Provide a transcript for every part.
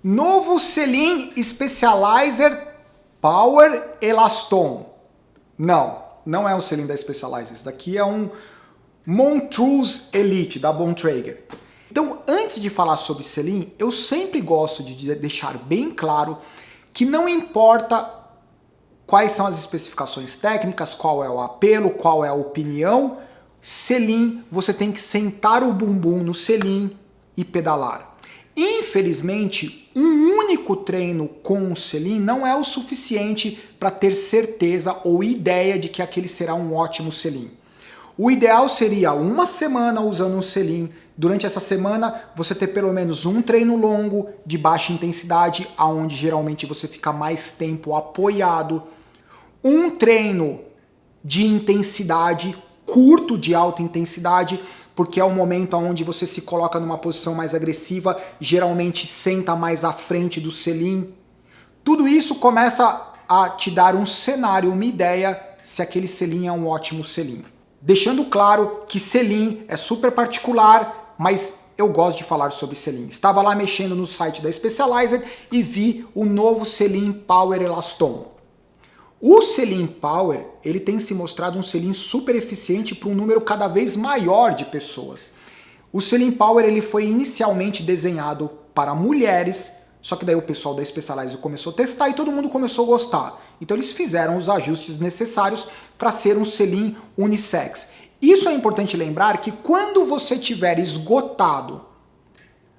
Novo selim Specialized Power Elaston. Não é um selim da Specialized. Esse daqui é um Montrose Elite da Bontrager. Então, antes de falar sobre selim, eu sempre gosto de deixar bem claro que não importa quais são as especificações técnicas, qual é o apelo, qual é a opinião, selim, você tem que sentar o bumbum no selim e pedalar. Infelizmente, um único treino com o selim não é o suficiente para ter certeza ou ideia de que aquele será um ótimo selim. O ideal seria uma semana usando um selim. Durante essa semana, você ter pelo menos um treino longo, de baixa intensidade, onde geralmente você fica mais tempo apoiado. Um treino de intensidade, curto de alta intensidade, porque é o momento onde você se coloca numa posição mais agressiva, geralmente senta mais à frente do selim. Tudo isso começa a te dar um cenário, uma ideia se aquele selim é um ótimo selim. Deixando claro que selim é super particular, mas eu gosto de falar sobre selim. Estava lá mexendo no site da Specialized e vi o novo selim Power Elaston. O selim Power, ele tem se mostrado um selim super eficiente para um número cada vez maior de pessoas. O selim Power ele foi inicialmente desenhado para mulheres, só que daí o pessoal da Specialized começou a testar e todo mundo começou a gostar. Então eles fizeram os ajustes necessários para ser um selim unissex. Isso é importante lembrar que quando você tiver esgotado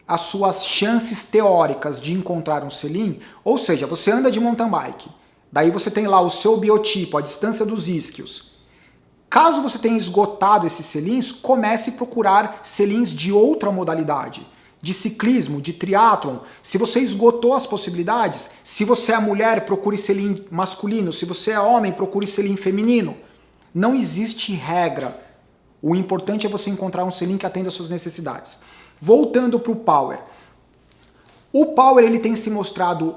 as suas chances teóricas de encontrar um selim, ou seja, você anda de mountain bike, daí você tem lá o seu biotipo, a distância dos isquios. Caso você tenha esgotado esses selins, comece a procurar selins de outra modalidade, de ciclismo, de triatlon. Se você esgotou as possibilidades, se você é mulher, procure selim masculino, se você é homem, procure selim feminino. Não existe regra. O importante é você encontrar um selim que atenda às suas necessidades. Voltando para o Power. O Power ele tem se mostrado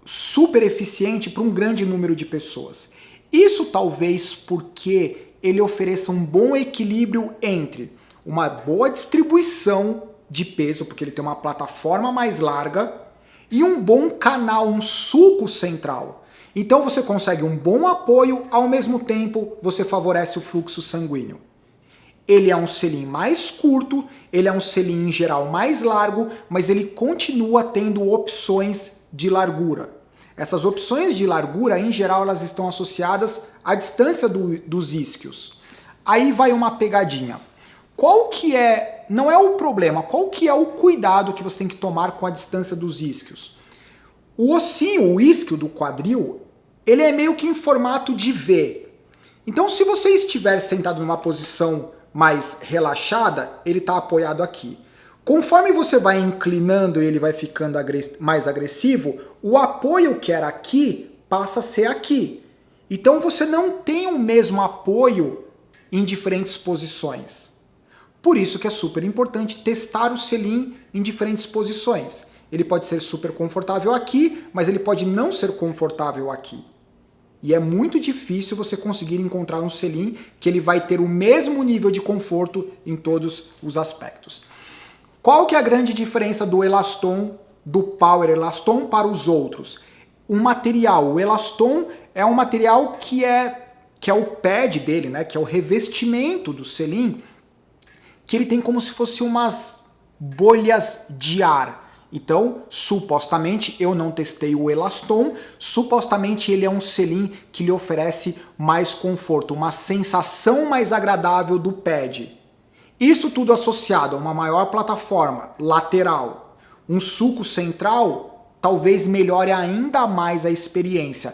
super eficiente para um grande número de pessoas. Isso talvez porque ele ofereça um bom equilíbrio entre uma boa distribuição de peso, porque ele tem uma plataforma mais larga, e um bom canal, um sulco central. Então você consegue um bom apoio, ao mesmo tempo você favorece o fluxo sanguíneo. Ele é um selim mais curto, ele é um selim em geral mais largo, mas ele continua tendo opções de largura. Essas opções de largura, em geral, elas estão associadas à distância dos isquios. Aí vai uma pegadinha. Qual que é, não é o problema, qual que é o cuidado que você tem que tomar com a distância dos isquios? O ossinho, o isquio do quadril, ele é meio que em formato de V. Então, se você estiver sentado numa posição mais relaxada, ele está apoiado aqui. Conforme você vai inclinando e ele vai ficando mais agressivo, o apoio que era aqui passa a ser aqui. Então você não tem o mesmo apoio em diferentes posições. Por isso que é super importante testar o selim em diferentes posições. Ele pode ser super confortável aqui, mas ele pode não ser confortável aqui. E é muito difícil você conseguir encontrar um selim que ele vai ter o mesmo nível de conforto em todos os aspectos. Qual que é a grande diferença do Elaston, do Power Elaston para os outros? O material, o Elaston é um material que é o pad dele, né? Que é o revestimento do selim, que ele tem como se fosse umas bolhas de ar. Então, supostamente, eu não testei o Elaston, supostamente ele é um selim que lhe oferece mais conforto, uma sensação mais agradável do pad. Isso tudo associado a uma maior plataforma lateral, um sulco central, talvez melhore ainda mais a experiência.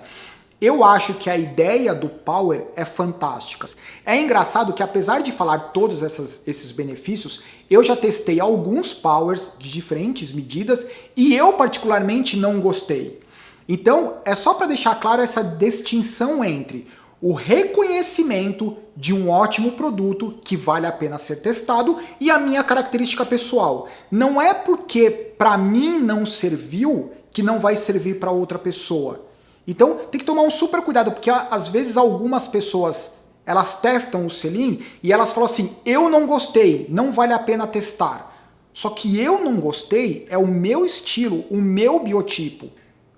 Eu acho que a ideia do Power é fantástica. É engraçado que apesar de falar todos esses benefícios, eu já testei alguns Powers de diferentes medidas e eu particularmente não gostei. Então é só para deixar claro essa distinção entre o reconhecimento de um ótimo produto que vale a pena ser testado e a minha característica pessoal. Não é porque para mim não serviu que não vai servir para outra pessoa. Então tem que tomar um super cuidado, porque às vezes algumas pessoas elas testam o selim e elas falam assim, eu não gostei, não vale a pena testar. Só que eu não gostei, é o meu estilo, o meu biotipo.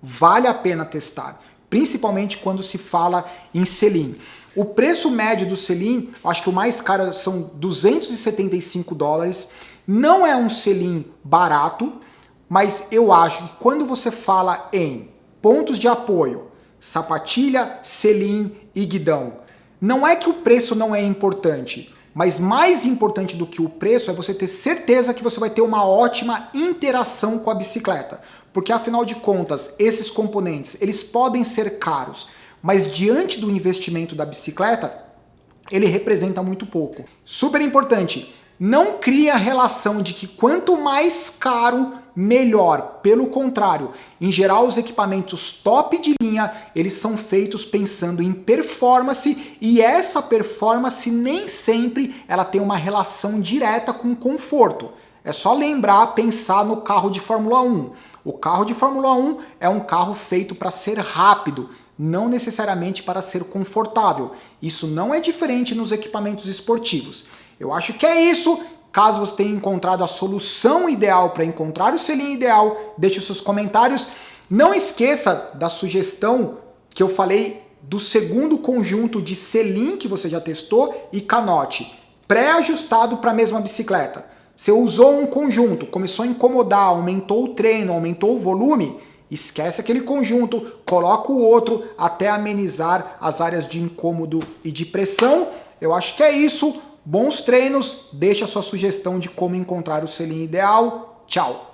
Vale a pena testar, principalmente quando se fala em selim. O preço médio do selim, acho que o mais caro são $275. Não é um selim barato, mas eu acho que quando você fala em pontos de apoio, sapatilha, selim e guidão, não é que o preço não é importante, mas mais importante do que o preço é você ter certeza que você vai ter uma ótima interação com a bicicleta. Porque afinal de contas, esses componentes, eles podem ser caros, mas diante do investimento da bicicleta, ele representa muito pouco. Super importante, não crie a relação de que quanto mais caro, melhor. Pelo contrário, em geral os equipamentos top de linha, eles são feitos pensando em performance e essa performance nem sempre ela tem uma relação direta com conforto. É só lembrar, pensar no carro de Fórmula 1. O carro de Fórmula 1 é um carro feito para ser rápido, não necessariamente para ser confortável. Isso não é diferente nos equipamentos esportivos. Eu acho que é isso. Caso você tenha encontrado a solução ideal para encontrar o selim ideal, deixe os seus comentários. Não esqueça da sugestão que eu falei do segundo conjunto de selim que você já testou e canote, pré-ajustado para a mesma bicicleta. Você usou um conjunto, começou a incomodar, aumentou o treino, aumentou o volume, esquece aquele conjunto, coloca o outro até amenizar as áreas de incômodo e de pressão. Eu acho que é isso. Bons treinos, deixa a sua sugestão de como encontrar o selim ideal. Tchau!